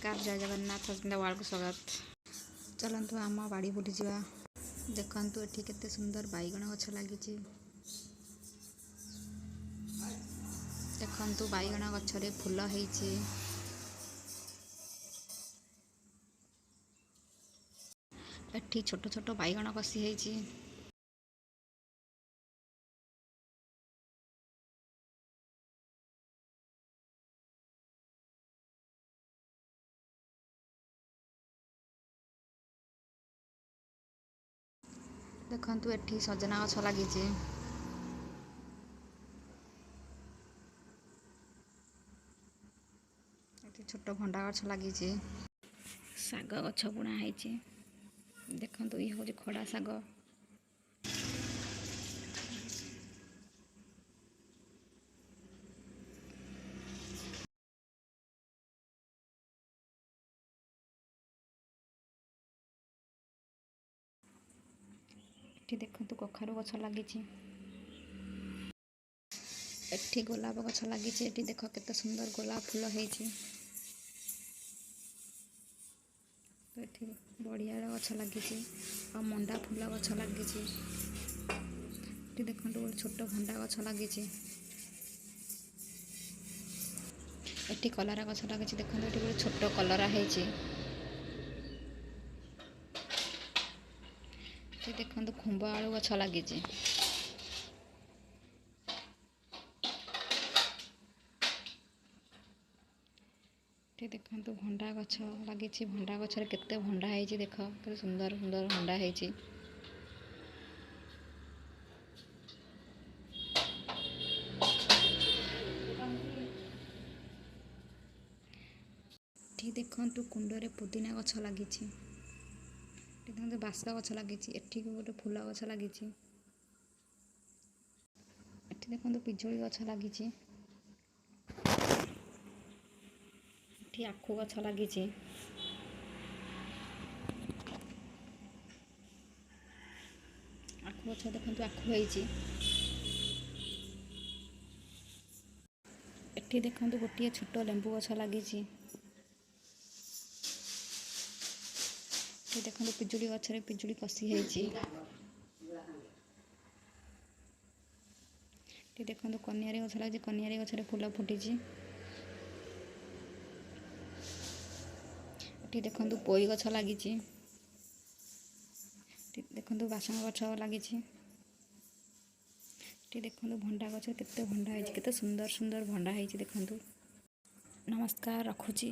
नमस्कार जय Jagannath husband ward को स्वागत। चलतु आम बाड़ी बुली जा देखु एटी केते सुंदर बैगण गछ लगी। देखु बैगण गछरे फूल होती एटी छोट छोट बैगण कसी होती। देखु एटी सजना गछ लगी। छोट भंडा गछ लगी। साग गछ बुणा है। देखु ये हूँ खड़ा साग। एटी देखु कखारु गछ लगी। एटी गोलाप गछ लगी। एटी देख केते सुंदर गोलाप फूल होती। एटी बढ़िया गछ लगी आ मंडा फूल गछ लगी। देखो गोटे छोट भंडा गछ लगी। एटी कलरा गछ लगी। देखो ये गोटे छोट कलरा है। देखो खुंब आलू गछ लगी। देखो भंडा गछ लगी। भंडा गछ केते भंडा है। देख केते सुंदर सुंदर भंडा है। देखु कुंडरे पुदीना गछ लगी। देखो बास गछ लगी। एटी गोटे फूल गछ लगी। एटी देखो पिजुली गछ लगी। एटी आखु गछ लगी। आखु गछ देखो आखु होती। एटी देखो गोटे छोट लेंबू गछ लगी। देखो पिजुली गछरे पिजुली कसी होती। देखो कनियारी गछ लगी। कनियारी गछरे फूल फुटी। एटी देखो पोई गछ लगी। देखो बासण गछ लगी। देखो भंडा गछ केते भंडा है। केते सुंदर सुंदर भंडा है। देखो नमस्कार रखुची।